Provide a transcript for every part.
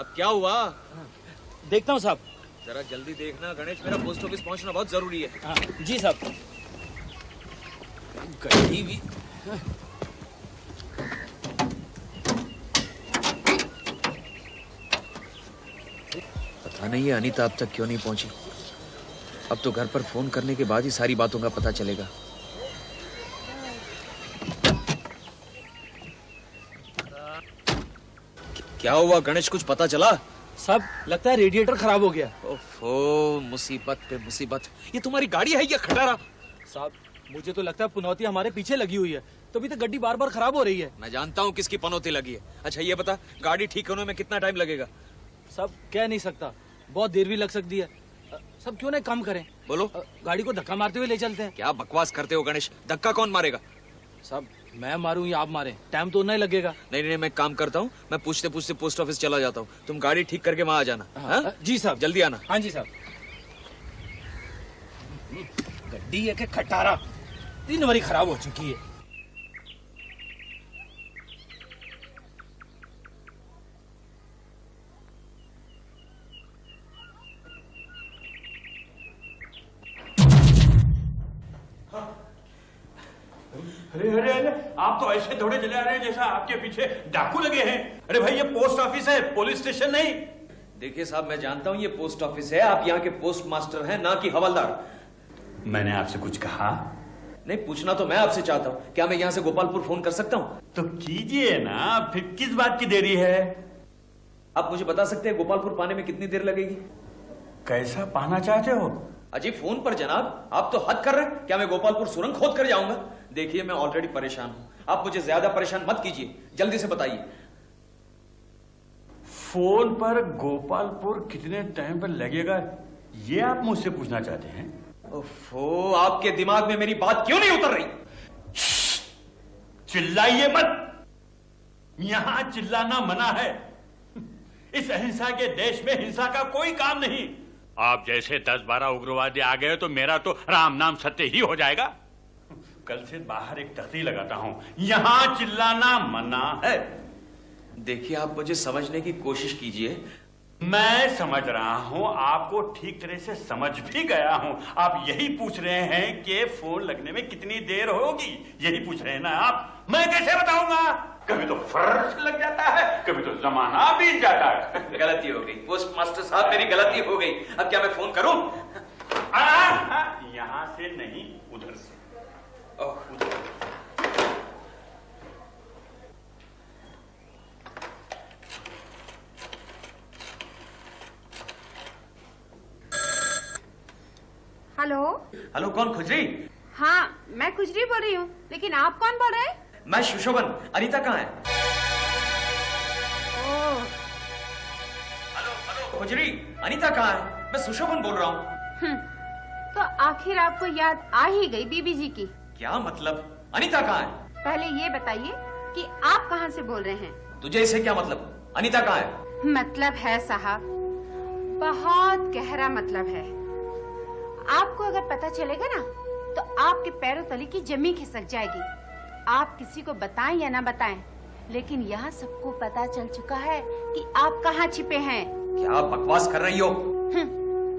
अब क्या हुआ? देखता हूँ साहब। जरा जल्दी देखना गणेश, मेरा पोस्ट ऑफिस पहुंचना बहुत जरूरी है। हाँ, जी साहब। गड्डी भी पता नहीं है अनीता अब तक क्यों नहीं पहुंची। अब तो घर पर फोन करने के बाद ही सारी बातों का पता चलेगा। क्या हुआ गणेश, कुछ पता चला? साहब लगता है रेडिएटर खराब हो गया। ओफो, मुसीबत पे मुसीबत। ये तुम्हारी गाड़ी है या खटारा? साहब मुझे तो लगता है पुनौती हमारे पीछे लगी हुई है, तभी तो गड्डी बार बार खराब हो रही है। मैं जानता हूँ किसकी पनौती लगी है। अच्छा ये बता, गाड़ी ठीक होने में कितना टाइम लगेगा? साहब कह नहीं सकता, बहुत देर भी लग सकती है। सब क्यों नहीं कम करें? बोलो। गाड़ी को धक्का मारते हुए ले चलते हैं। क्या बकवास करते हो गणेश, धक्का कौन मारेगा? साहब मैं मारूं या आप मारें, टाइम तो नहीं लगेगा। नहीं नहीं, मैं काम करता हूँ, मैं पूछते पूछते पोस्ट ऑफिस चला जाता हूँ। तुम गाड़ी ठीक करके वहां आ जाना। हाँ? जी साहब। जल्दी आना। हाँ जी साहब। गड्डी है कि खटारा, 3 बारी खराब हो चुकी है। अरे अरे अरे, आप तो ऐसे दौड़े चले आ रहे हैं जैसा आपके पीछे डाकू लगे हैं। अरे भाई ये पोस्ट ऑफिस है, पुलिस स्टेशन नहीं। देखिए साहब, मैं जानता हूँ ये पोस्ट ऑफिस है, आप यहाँ के पोस्ट मास्टर हैं ना कि हवलदार। मैंने आपसे कुछ कहा? नहीं, पूछना तो मैं आपसे चाहता हूँ, क्या मैं यहाँ से गोपालपुर फोन कर सकता हूँ? तो कीजिए ना, फिर किस बात की देरी है? आप मुझे बता सकते हैं गोपालपुर पाने में कितनी देर लगेगी? कैसा पाना चाहते हो? अजी फोन पर जनाब, आप तो हद कर रहे हैं। क्या मैं गोपालपुर सुरंग खोद कर जाऊंगा? देखिए मैं ऑलरेडी परेशान हूं, आप मुझे ज्यादा परेशान मत कीजिए, जल्दी से बताइए। फोन पर गोपालपुर कितने टाइम पर लगेगा, ये आप मुझसे पूछना चाहते हैं? ओफो, आपके दिमाग में मेरी बात क्यों नहीं उतर रही? चिल्लाइए मत, यहां चिल्लाना मना है। इस अहिंसा के देश में हिंसा का कोई काम नहीं। आप जैसे 10-12 उग्रवादी आ गए तो मेरा तो राम नाम सत्य ही हो जाएगा। कल से बाहर एक तख्ती लगाता हूं, यहां चिल्लाना मना है। देखिए आप मुझे समझने की कोशिश कीजिए। मैं समझ रहा हूं, आपको ठीक तरह से समझ भी गया हूं। आप यही पूछ रहे हैं कि फोन लगने में कितनी देर होगी, यही पूछ रहे हैं ना आप? मैं कैसे बताऊंगा? कभी तो फर्ज लग जाता है, कभी तो जमाना बीत जाता है। गलती हो गई पोस्ट मास्टर साहब, मेरी गलती हो गई। अब क्या मैं फोन करूं? यहां से नहीं, उधर से। हेलो। हेलो, कौन? खुजरी? हाँ मैं खुजरी बोल रही हूँ, लेकिन आप कौन बोल रहे हैं? मैं सुशोभन। अनीता कहाँ है? ओह। हेलो हेलो खुजरी, अनीता कहाँ है? मैं सुशोभन बोल रहा हूँ। तो आखिर आपको याद आ ही गई बीबी जी की। क्या मतलब? अनीता कहाँ है? पहले ये बताइए कि आप कहाँ से बोल रहे हैं? तुझे इससे क्या मतलब? अनीता कहाँ है? मतलब है साहब, बहुत गहरा मतलब है। आपको अगर पता चलेगा ना तो आपके पैरों तले की जमीन खिसक जाएगी। आप किसी को बताएं या ना बताएं, लेकिन यहाँ सबको पता चल चुका है कि आप कहाँ छिपे हैं। क्या बकवास कर रही हो?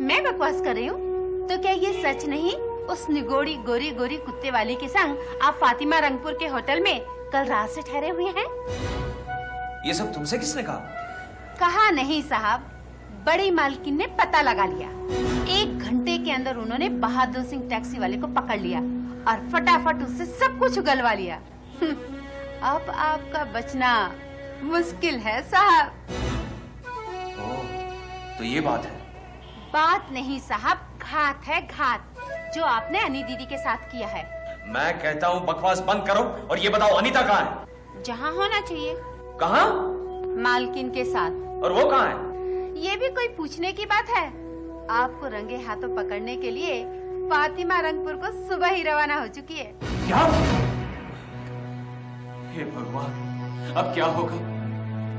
मैं बकवास कर रही हूँ? तो क्या ये सच नहीं? उस निगोड़ी गोरी गोरी कुत्ते वाली के संग आप फातिमा रंगपुर के होटल में कल रात से ठहरे हुए हैं। ये सब तुमसे किसने कहा? कहा नहीं साहब, बड़ी मालकिन ने पता लगा लिया। 1 घंटे के अंदर उन्होंने बहादुर सिंह टैक्सी वाले को पकड़ लिया और फटाफट उससे सब कुछ उगलवा लिया। अब आपका बचना मुश्किल है साहब। तो ये बात है? बात नहीं साहब, घात है घात, जो आपने अनी दीदी के साथ किया है। मैं कहता हूँ बकवास बंद करो और ये बताओ अनीता कहाँ है? जहाँ होना चाहिए। कहाँ? मालकिन के साथ। और वो कहाँ है? ये भी कोई पूछने की बात है? आपको रंगे हाथों पकड़ने के लिए फातिमा रंगपुर को सुबह ही रवाना हो चुकी है। क्या? हे भगवान, अब क्या होगा?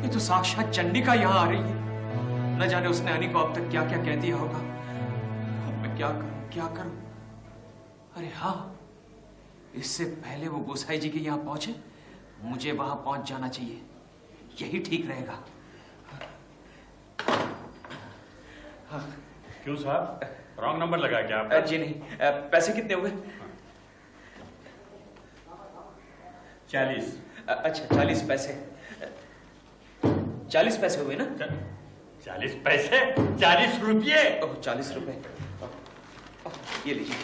ये तो साक्षात चंडिका यहाँ आ रही है। न जाने उसने अनी को अब तक क्या क्या कह दिया होगा। अब मैं क्या करूं, क्या करूं? अरे हाँ, इससे पहले वो गोसाई जी के यहाँ पहुंचे, मुझे वहां पहुंच जाना चाहिए। यही ठीक रहेगा। क्यों साहब, रॉन्ग नंबर लगा क्या आप? जी नहीं। पैसे कितने हुए? 40। अच्छा 40 पैसे। 40 पैसे हुए ना? 40 पैसे? 40 रुपये? ओह 40 रुपए। ये लीजिए।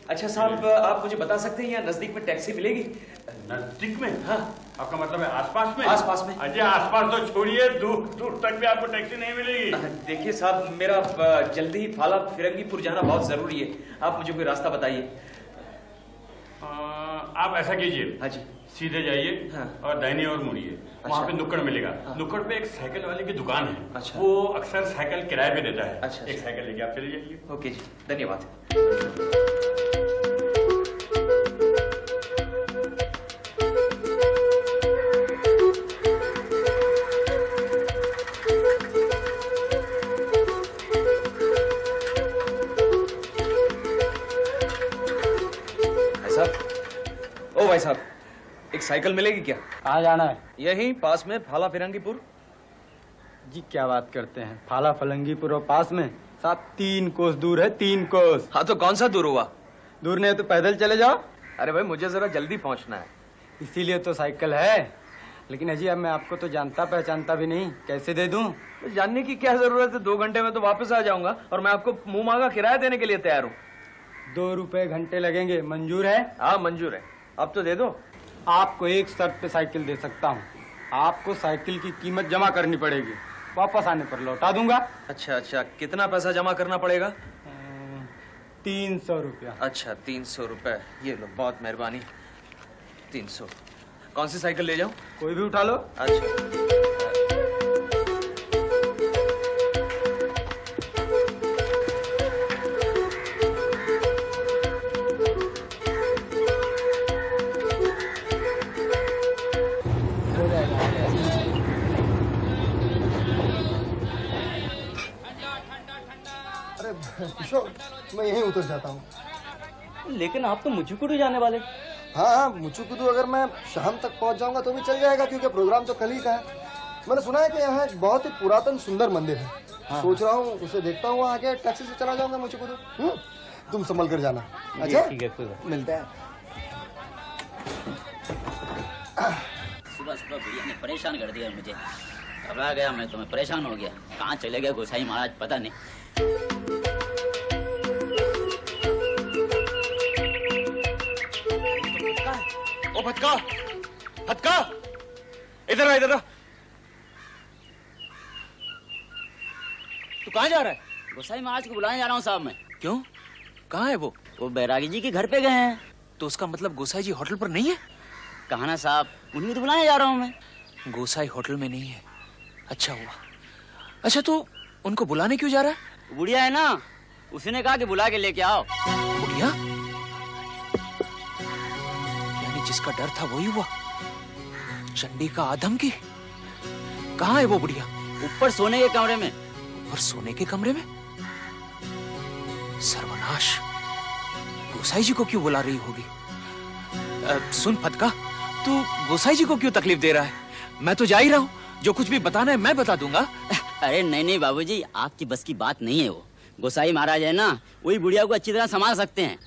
अच्छा साहब, आप मुझे बता सकते हैं यहाँ नजदीक में टैक्सी मिलेगी? नजदीक में? हाँ। आपका मतलब है आसपास में? आसपास में। अजय आसपास तो छोड़िए, दूर दूर तक भी आपको टैक्सी नहीं मिलेगी। देखिए साहब, मेरा जल्दी ही फाला फिरंगीपुर जाना बहुत जरूरी है। आप मुझे कोई रास्ता बताइए। आप ऐसा कीजिए, हाँ जी। सीधे जाइए हाँ। और दाहिनी ओर मुड़िए। वहाँ पे नुक्कड़ मिलेगा। हाँ। नुक्कड़ पे एक साइकिल वाले की दुकान है। अच्छा। वो अक्सर साइकिल किराए पे देता है। अच्छा, एक साइकिल लेके आप चले जाइए। ओके जी, धन्यवाद। ओ भाई साहब, एक साइकिल मिलेगी क्या? कहाँ जाना है? यहीं पास में फाला फिरंगीपुर। जी क्या बात करते हैं, फाला फलंगीपुर और पास में साहब 3 कोस दूर है, 3 कोस। हाँ तो कौन सा दूर हुआ? दूर नहीं है तो पैदल चले जाओ। अरे भाई मुझे जरा जल्दी पहुंचना है। इसीलिए तो साइकिल है। लेकिन अजी अब मैं आपको तो जानता पहचानता भी नहीं, कैसे दे दूं? तो जानने की क्या जरूरत है? 2 घंटे में तो वापस आ जाऊंगा और मैं आपको मुंह मांगा किराया देने के लिए तैयार हूँ। 2 रुपए घंटे लगेंगे, मंजूर है? हाँ मंजूर है, अब तो दे दो। आपको एक शर्त पे साइकिल दे सकता हूँ। आपको साइकिल की कीमत जमा करनी पड़ेगी, वापस आने पर लौटा दूंगा। अच्छा अच्छा, कितना पैसा जमा करना पड़ेगा? 300 रुपया। अच्छा 300 रुपए, ये लो, बहुत मेहरबानी। 300। कौन सी साइकिल ले जाऊं? कोई भी उठा लो। अच्छा अरे किशोर, मैं यहीं उतर जाता हूँ। लेकिन आप तो मुझको जाने वाले। हाँ हाँ, मुचुकुदू अगर मैं शाम तक पहुँच जाऊंगा तो भी चल जाएगा, क्योंकि प्रोग्राम तो कल ही का है। मैंने सुना है कि यहाँ एक बहुत ही पुरातन सुंदर मंदिर है। हाँ। सोच रहा हूँ उसे देखता हूँ, आगे टैक्सी से चला जाऊंगा मुचुकुदू। तुम संभल कर जाना। अच्छा ठीक है, मिलते हैं। सुबह सुबह भैया ने परेशान कर दिया मुझे। घबरा गया मैं तो, मैं परेशान हो गया। कहाँ चले गए गोसाई महाराज पता नहीं। ओ भटका, भटका, इधर आ, इधर आ। तू कहाँ जा रहा है? गोसाई महाराज को बुलाने जा रहा हूँ साहब मैं। क्यों? कहाँ है वो? वो बैरागी जी के घर पे गए हैं। तो उसका मतलब गोसाई जी होटल पर नहीं है? कहा ना साहब, उन्हीं को तो बुलाने जा रहा हूँ मैं। गोसाई होटल में नहीं है? अच्छा हुआ। अच्छा तो उनको बुलाने क्यों जा रहा है? बुढ़िया है ना, उसने कहा कि बुला के लेके आओ। बुढ़िया? यानी जिसका डर था वही हुआ। चंडी का आदम की। कहाँ है वो बुढ़िया? ऊपर सोने के कमरे में। और सोने के कमरे में? सर्वनाश, गोसाई जी को क्यों बुला रही होगी? सुन फटका, तू गोसाई जी को क्यों तकलीफ दे रहा है? मैं तो जा ही रहा हूँ, जो कुछ भी बताना है मैं बता दूंगा। अरे नहीं नहीं बाबूजी, आपकी बस की बात नहीं है। वो गोसाई महाराज है ना, वही बुढ़िया को अच्छी तरह संभाल सकते हैं।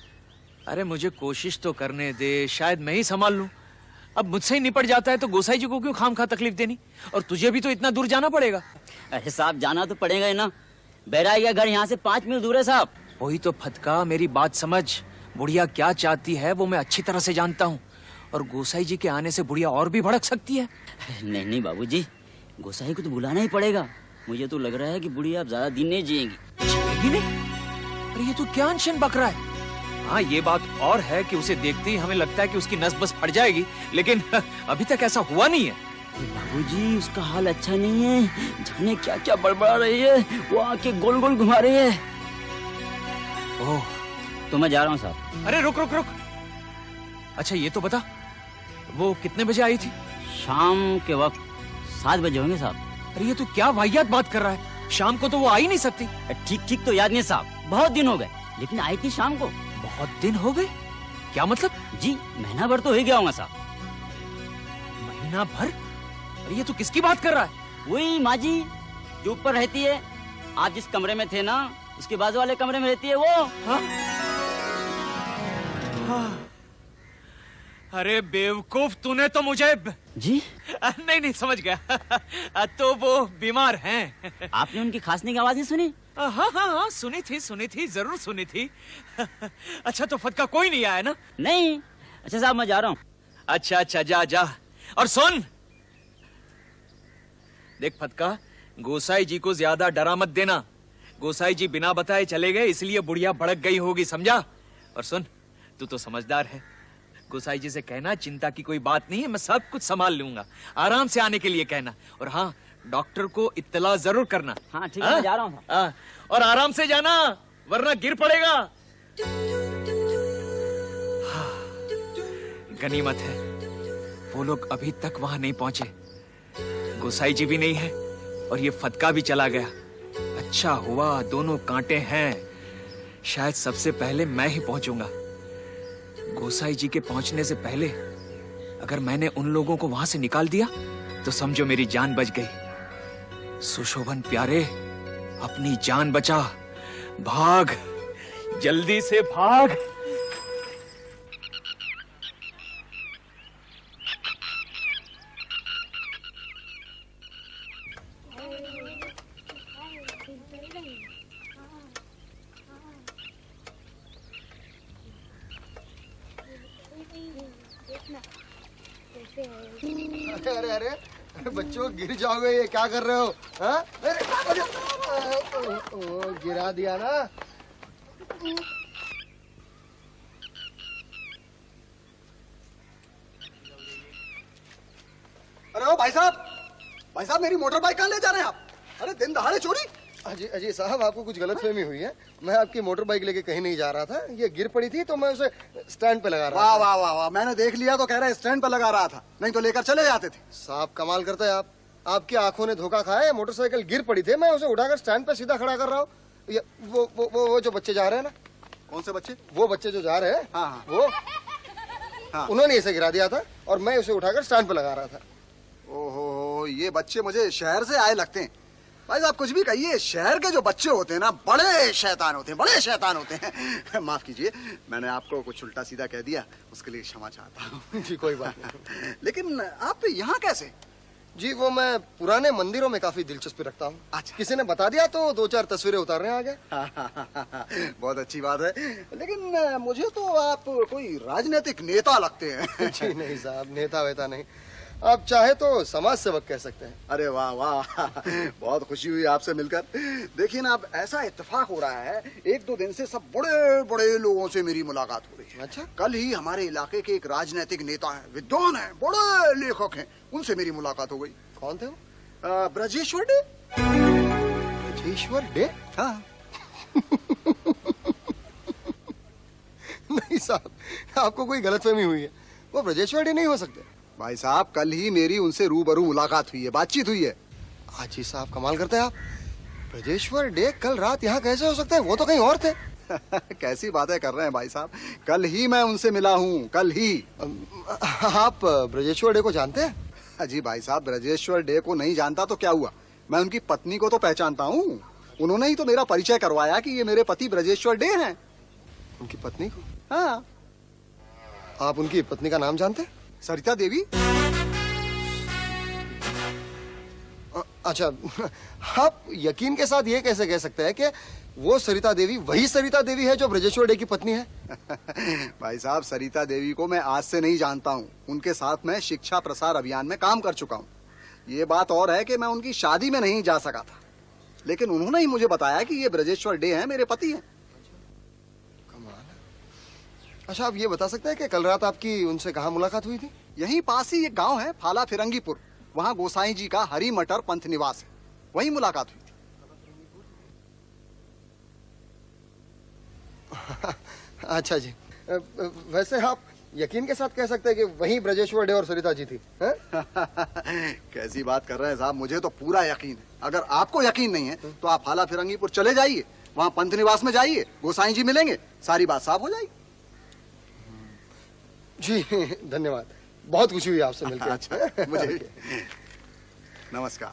अरे मुझे कोशिश तो करने दे, शायद मैं ही संभाल लूं। अब मुझसे ही निपट जाता है तो गोसाई जी को क्यों खामखा तकलीफ देनी? और तुझे भी तो इतना दूर जाना पड़ेगा। अरे साहब जाना तो पड़ेगा ही ना, बैरागी का घर यहाँ से 5 मील दूर है साहब। वही तो फटका, मेरी बात समझ। बुढ़िया क्या चाहती है वो मैं अच्छी तरह से जानता हूँ। और गोसाई जी के आने से बुढ़िया और भी भड़क सकती है। नहीं नहीं बाबूजी, गोसाई को तो बुलाना ही पड़ेगा। मुझे तो लग रहा है कि बुढ़िया अब ज्यादा दिन नहीं जिएंगी। जिएगी नहीं? अरे ये तो क्या अनशन बक रहा है। हाँ ये बात और है कि उसे देखते ही हमें लगता है कि उसकी नस बस फट जाएगी, लेकिन अभी तक ऐसा हुआ नहीं है। बाबूजी उसका हाल अच्छा नहीं है, जाने क्या क्या बड़बड़ा रही है, वो आंखें गोल गोल घुमा रही है। ओह, तो मैं जा रहा हूँ साहब। अरे रुक रुक रुक। अच्छा ये तो बता, वो कितने बजे आई थी? शाम के वक्त 7 बजे होंगे साहब। अरे ये तो क्या वाहियात बात कर रहा है, शाम को तो वो आ ही नहीं सकती। ठीक ठीक तो याद नहीं साहब, बहुत दिन हो गए, लेकिन आई थी शाम को। बहुत दिन हो गए? क्या मतलब? जी महीना भर तो हो ही गया होगा साहब। महीना भर? अरे ये तू किसकी बात कर रहा है? वही माँ जी जो ऊपर रहती है, आप जिस कमरे में थे ना, उसके बाजू वाले कमरे में रहती है वो। अरे बेवकूफ, तूने तो मुझे जी नहीं नहीं समझ गया। तो वो बीमार हैं। आपने उनकी खांसने की आवाज नहीं सुनी? हाँ हाँ हाँ, सुनी थी, जरूर सुनी थी। अच्छा तो फद का कोई नहीं आया ना? नहीं। अच्छा साहब मैं जा रहा हूँ। अच्छा अच्छा, जा जा। और सुन, देख फदका, गोसाई जी को ज्यादा डरा मत देना। गोसाई जी बिना बताए चले गए, इसलिए बुढ़िया भड़क गई होगी, समझा? और सुन, तू तो समझदार है, गोसाई जी से कहना चिंता की कोई बात नहीं है, मैं सब कुछ संभाल लूंगा। आराम से आने के लिए कहना, और हाँ, डॉक्टर को इत्तला जरूर करना। हाँ ठीक है, मैं जा रहा हूँ। हाँ, और आराम से जाना, वरना गिर पड़ेगा। हाँ, गनीमत है वो लोग अभी तक वहां नहीं पहुंचे। गोसाई जी भी नहीं है और ये फदका भी चला गया। अच्छा हुआ दोनों कांटे हैं, शायद सबसे पहले मैं ही पहुंचूंगा। गोसाई जी के पहुंचने से पहले अगर मैंने उन लोगों को वहां से निकाल दिया तो समझो मेरी जान बच गई। सुशोभन प्यारे, अपनी जान बचा, भाग, जल्दी से भाग। अरे अरे अरे अरे बच्चों, गिर जाओगे, ये क्या कर रहे हो? हाँ? अरे ओ, गिरा दिया ना। अरे ओ भाई साहब मेरी मोटर बाइक कहाँ ले जा रहे हैं आप? अरे दिन दहाड़े चोरी? अजी अजी साहब, आपको कुछ गलतफहमी हुई है। मैं आपकी मोटर बाइक लेके कहीं नहीं जा रहा था, ये गिर पड़ी थी तो मैं उसे स्टैंड पे लगा रहा वाह था। वाह वाह वाह, मैंने देख लिया तो कह रहे स्टैंड पे लगा रहा था, नहीं तो लेकर चले जाते थे। साहब कमाल करते हैं आप, आपकी आंखों ने धोखा खाया। मोटरसाइकिल गिर पड़ी थी, मैं उसे उठाकर स्टैंड पे सीधा खड़ा कर रहा हूँ। ये वो जो बच्चे जा रहे हैं ना, कौन से बच्चे? वो बच्चे जो जा रहे हैं, हाँ, हाँ। वो हाँ। उन्होंने इसे गिरा दिया था और मैं उसे उठाकर स्टैंड पे लगा रहा था। ओहो, ये बच्चे मुझे शहर से आए लगते हैं। भाई साहब कुछ भी कहिए, शहर के जो बच्चे होते हैं ना, बड़े शैतान होते हैं, बड़े शैतान होते हैं। माफ कीजिए, मैंने आपको कुछ उल्टा सीधा कह दिया, उसके लिए क्षमा चाहता हूँ। जी कोई बात नहीं। लेकिन आप यहाँ कैसे? जी वो मैं पुराने मंदिरों में काफी दिलचस्पी रखता हूँ। अच्छा। किसी ने बता दिया तो 2-4 तस्वीरें उतारने आ गए। बहुत अच्छी बात है, लेकिन मुझे तो आप कोई राजनीतिक नेता लगते हैं। जी नहीं साहब, नेता वेता नहीं, आप चाहे तो समाज सेवक कह सकते हैं। अरे वाह वाह, बहुत खुशी हुई आपसे मिलकर। देखिए ना, अब ऐसा इत्तेफाक हो रहा है, 1-2 दिन से सब बड़े बड़े लोगों से मेरी मुलाकात हो रही है। अच्छा। कल ही हमारे इलाके के एक राजनीतिक नेता हैं, विद्वान हैं, बड़े लेखक हैं, उनसे मेरी मुलाकात हो गई। कौन थे वो? ब्रजेश्वर डे। ब्रजेश्वर डे? हाँ। नहीं साहब, आपको कोई गलतफहमी हुई है, वो ब्रजेश्वर डे नहीं हो सकते। भाई साहब कल ही मेरी उनसे रूबरू मुलाकात हुई है, बातचीत हुई है। हाजी साहब कमाल करते हैं आप। ब्रजेश्वर डे कल रात यहाँ कैसे हो सकते हैं? वो तो कहीं और थे। कैसी बातें कर रहे हैं भाई साहब, कल ही मैं उनसे मिला हूँ, कल ही। आप ब्रजेश्वर डे को जानते हैं? जी भाई साहब, ब्रजेश्वर डे को नहीं जानता तो क्या हुआ, मैं उनकी पत्नी को तो पहचानता हूँ। उन्होंने ही तो मेरा परिचय करवाया कि ये मेरे पति ब्रजेश्वर डे हैं। उनकी पत्नी को? हाँ। आप उनकी पत्नी का नाम जानते हैं? सरिता देवी। अच्छा, आप यकीन के साथ ये कैसे कह सकते हैं कि वो सरिता देवी वही सरिता देवी है जो ब्रजेश्वर डे की पत्नी है? भाई साहब, सरिता देवी को मैं आज से नहीं जानता हूँ, उनके साथ मैं शिक्षा प्रसार अभियान में काम कर चुका हूँ। ये बात और है कि मैं उनकी शादी में नहीं जा सका था, लेकिन उन्होंने ही मुझे बताया कि ये ब्रजेश्वर डे हैं, मेरे पति हैं। कमाल है। अच्छा, आप ये बता सकते हैं कि कल रात आपकी उनसे कहाँ मुलाकात हुई थी? यहीं पास ही एक गांव है, फाला फिरंगीपुर, वहाँ गोसाई जी का हरी मटर पंथ निवास है, वहीं मुलाकात हुई थी। अच्छा जी, वैसे आप यकीन के साथ कह सकते हैं कि वही ब्रजेश्वर डे और सरिता जी थी? कैसी बात कर रहे हैं साहब, मुझे तो पूरा यकीन है। अगर आपको यकीन नहीं है तो आप फाला फिरंगीपुर चले जाइए, वहाँ पंथ निवास में जाइए, गोसाई जी मिलेंगे, सारी बात साफ हो जाएगी। जी धन्यवाद, बहुत खुशी हुई आपसे मिलकर। अच्छा, मुझे नमस्कार।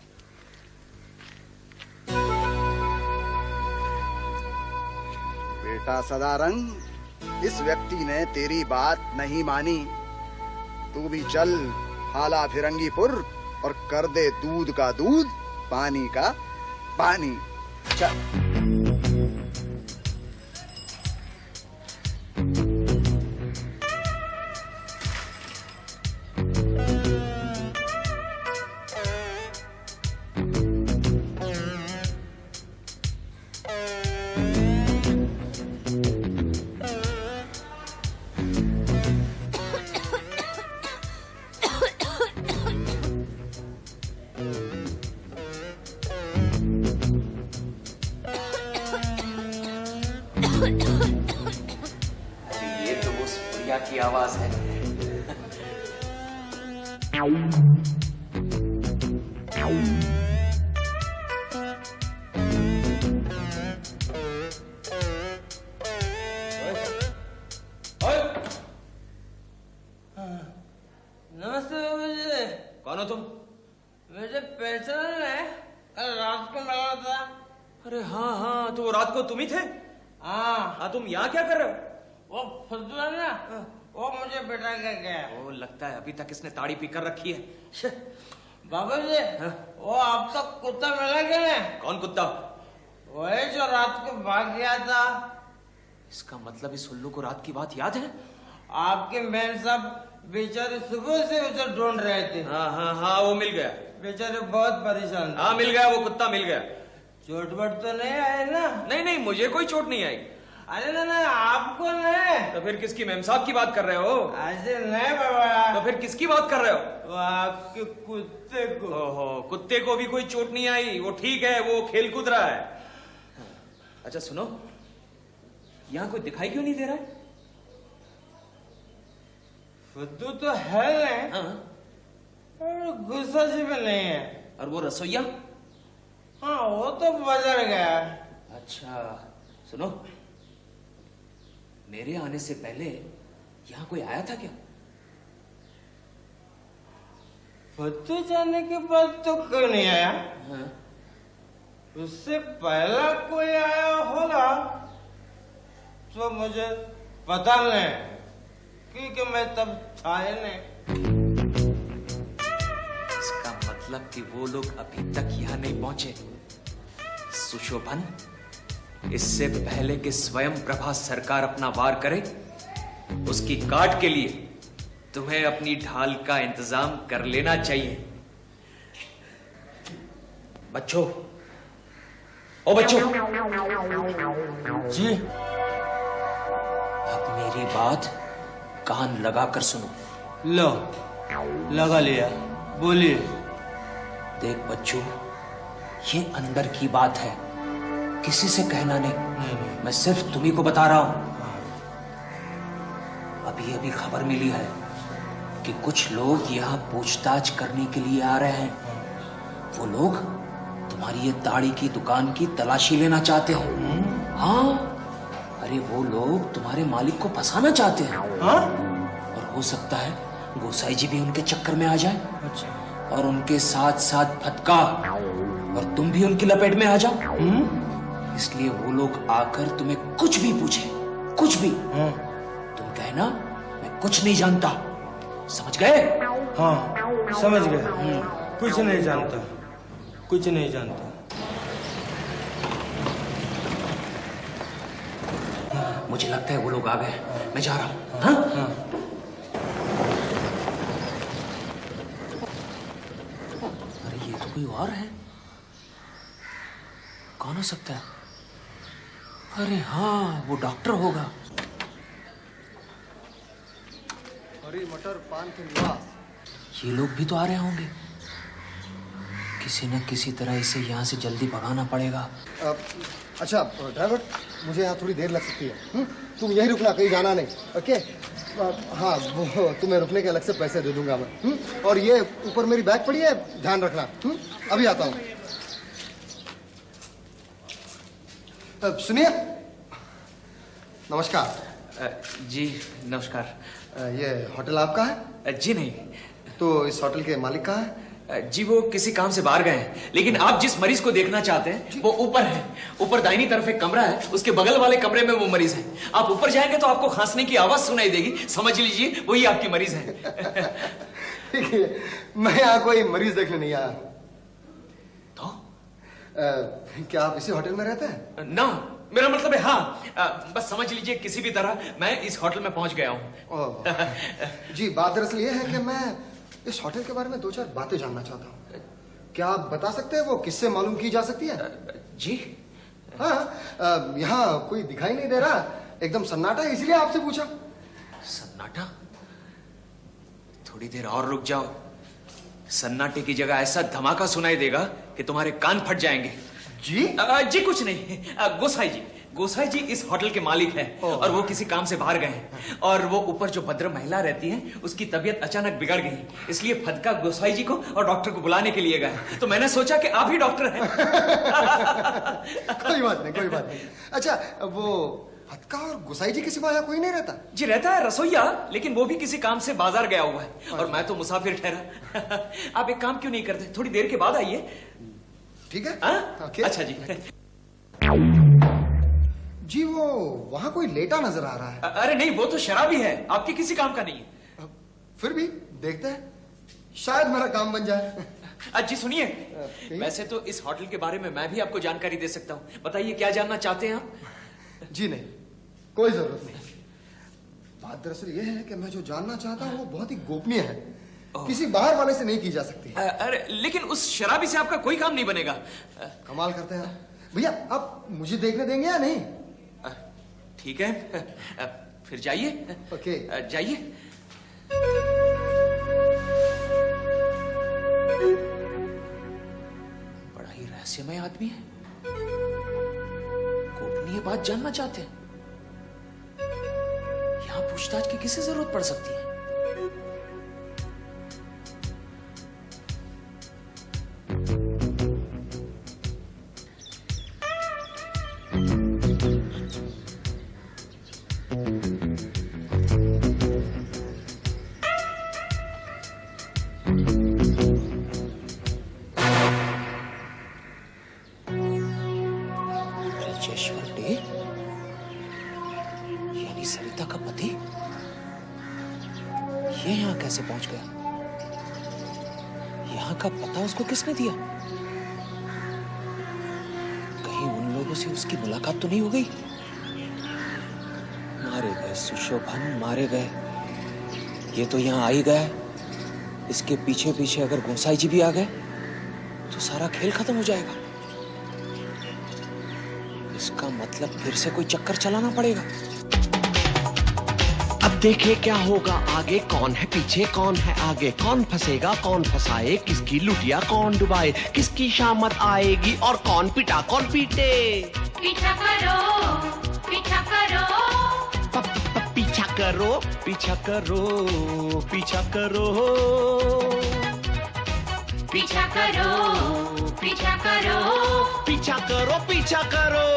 बेटा सदारंग, इस व्यक्ति ने तेरी बात नहीं मानी। तू भी चल हाला फिरंगीपुर और कर दे दूध का दूध, पानी का पानी। चल। ये तो वो सूर्या की आवाज है। नमस्ते बाबू जी। कौन हो तुम? मुझे पेंशन है, कल रात को मिला था। अरे हाँ हाँ, तो वो रात को तुम ही थे? हाँ, तुम यहाँ क्या कर रहे हो? वो फुद्दू है ना, वो मुझे बिठा के गया। ओ, लगता है अभी तक इसने ताड़ी पीकर रखी है। बाबू जी, वो अब तक कुत्ता मिला क्या नहीं? कौन कुत्ता? वही जो रात को भाग गया था। इसका मतलब इस उल्लू को रात की बात याद है? आपके मैन साहब बेचारे सुबह से उसे ढूंढ रहे थे। हाँ हाँ हाँ, वो मिल गया। बेचारे बहुत परेशान थे। हाँ मिल गया, वो कुत्ता मिल गया। चोट वोट तो नहीं आए ना? नहीं नहीं, मुझे कोई चोट नहीं आई। अरे ना आपको नहीं। तो फिर किसकी मेम साहब की बात कर रहे हो? ऐसे नहीं बाबा। तो फिर किसकी बात कर रहे हो? वो आपके कुत्ते को। ओहो, कुत्ते को भी कोई चोट नहीं आई, वो ठीक है, वो खेल कूद रहा है। अच्छा सुनो, यहाँ कोई दिखाई क्यों नहीं दे रहा है? फुद्दू तो है नहीं, हाँ। और गुस्सा जी भी नहीं है। और वो रसोईया? हाँ, वो तो बाजार गया। अच्छा सुनो, मेरे आने से पहले यहाँ कोई आया था क्या? फुद्दू जाने के बाद तो कोई नहीं आया। हाँ। उससे पहला कोई आया होगा तो मुझे पता नहीं, क्योंकि मैं तब था ही नहीं। इसका मतलब कि वो लोग अभी तक यहाँ नहीं पहुंचे। सुशोभन, इससे पहले कि स्वयं प्रभा सरकार अपना वार करे, उसकी काट के लिए तुम्हें अपनी ढाल का इंतजाम कर लेना चाहिए। बच्चों, ओ बच्चों, जी अब मेरी बात कान लगाकर सुनो। लो, लगा लिया, बोलिए। देख बच्चों, ये अंदर की बात है, किसी से कहना नहीं। मैं सिर्फ तुम्ही को बता रहा हूं। अभी अभी खबर मिली है कि कुछ लोग यहाँ पूछताछ करने के लिए आ रहे हैं। वो लोग तुम्हारी ये दाढ़ी की दुकान की तलाशी लेना चाहते हैं। हाँ, अरे वो लोग तुम्हारे मालिक को फंसाना चाहते हैं। हाँ? और हो सकता है गोसाई जी भी उनके चक्कर में आ जाए। अच्छा। और उनके साथ साथ फटका और तुम भी उनकी लपेट में आ जाओ। इसलिए वो लोग आकर तुम्हें कुछ भी पूछे, कुछ भी, तुम कहना मैं कुछ नहीं जानता। समझ गए? हाँ, समझ गए। कुछ नहीं जानता, कुछ नहीं जानता। मुझे लगता है वो लोग आ गए, मैं जा रहा हूं। हाँ? हाँ। अरे ये तो कोई और है, कौन हो सकता है? अरे हाँ, वो डॉक्टर होगा। हरी मटर पान के निवास। ये लोग भी तो आ रहे होंगे। किसी न किसी तरह इसे यहाँ से जल्दी भगाना पड़ेगा। अच्छा ड्राइवर, मुझे यहाँ थोड़ी देर लग सकती है। तुम यहीं रुकना, कहीं जाना नहीं। ओके? हाँ, वो तुम्हें रुकने के अलग से पैसे दे दूंगा मैं। और ये ऊपर मेरी बैग पड़ी है, ध्यान रखना। अभी आता हूँ। सुनिए, नमस्कार। जी नमस्कार। ये होटल आपका है? जी नहीं। तो इस होटल के मालिक कहाँ है? जी वो किसी काम से बाहर गए हैं, लेकिन आप जिस मरीज को देखना चाहते हैं वो ऊपर है। ऊपर दाहिनी तरफ एक कमरा है, उसके बगल वाले कमरे में वो मरीज है। आप ऊपर जाएंगे तो आपको खांसने की आवाज सुनाई देगी, समझ लीजिए वही आपकी मरीज है। ठीक है, मैं यहाँ कोई मरीज देखने नहीं आया। तो क्या आप इसी होटल में रहते हैं? ना, मेरा मतलब है हाँ, बस समझ लीजिए किसी भी तरह मैं इस होटल में पहुंच गया हूँ। जी, बात दरअसल ये है कि मैं इस होटल के बारे में 2-4 बातें जानना चाहता हूँ। क्या आप बता सकते हैं वो किससे मालूम की जा सकती है? जी हाँ, यहाँ कोई दिखाई नहीं दे रहा, एकदम सन्नाटा है, इसलिए आपसे पूछा। सन्नाटा? थोड़ी देर और रुक जाओ, सन्नाटे की जगह ऐसा धमाका सुनाई देगा कि तुम्हारे कान फट जाएंगे। जी? जी कुछ नहीं, गोसाई जी इस होटल के मालिक हैं और वो किसी काम से बाहर गए हैं, और वो ऊपर जो भद्र महिला रहती है उसकी तबीयत अचानक बिगड़ गई, इसलिए फदका गोसाई जी को और डॉक्टर को बुलाने के लिए गए। तो मैंने सोचा कि आप ही डॉक्टर हैं। कोई बात नहीं, कोई बात नहीं। अच्छा, वो फदका और गोसाई जी के सिवा यहाँ कोई नहीं रहता? जी रहता है रसोईया, लेकिन वो भी किसी काम से बाजार गया हुआ है और मैं तो मुसाफिर ठहरा। आप एक काम क्यों नहीं करते, थोड़ी देर के बाद आइए। ठीक है। Okay. अच्छा जी। जी वो वहां कोई लेटा नजर आ रहा है। अरे नहीं, वो तो शराबी है, आपके किसी काम का नहीं है। फिर भी देखते हैं, शायद मेरा काम बन जाए। जी सुनिए, वैसे तो इस होटल के बारे में मैं भी आपको जानकारी दे सकता हूँ, बताइए क्या जानना चाहते हैं आप? जी नहीं, कोई जरूरत नहीं। बात दरअसल ये है कि मैं जो जानना चाहता हूँ वो बहुत ही गोपनीय है, किसी बाहर वाले से नहीं की जा सकती। अरे लेकिन उस शराबी से आपका कोई काम नहीं बनेगा। कमाल करते हैं भैया, आप मुझे देखने देंगे या नहीं? ठीक है, फिर जाइए। ओके, जाइए। बड़ा ही रहस्यमय आदमी है, गोपनीय बात जानना चाहते हैं। यहां पूछताछ की किसे जरूरत पड़ सकती है? यानी सरिता का पति ये यहाँ कैसे पहुंच गया? यहाँ का पता उसको किसने दिया? कहीं उन लोगों से उसकी मुलाकात तो नहीं हो गई? मारे गए सुशोभन, मारे गए। ये तो यहाँ आ ही गया। इसके पीछे पीछे अगर गोसाई जी भी आ गए तो सारा खेल खत्म हो जाएगा। इसका मतलब फिर से कोई चक्कर चलाना पड़ेगा। अब देखिए क्या होगा आगे, कौन है पीछे कौन है आगे, कौन फंसेगा कौन फंसाए, किसकी लुटिया कौन डुबाए, किसकी शामत आएगी और कौन पिटा कौन पीटे। पीछा करो, पीछा करो, पीछा करो, पीछा करो, पीछा करो, पीछा करो, पीछा करो, पीछा करो, पीछा करो।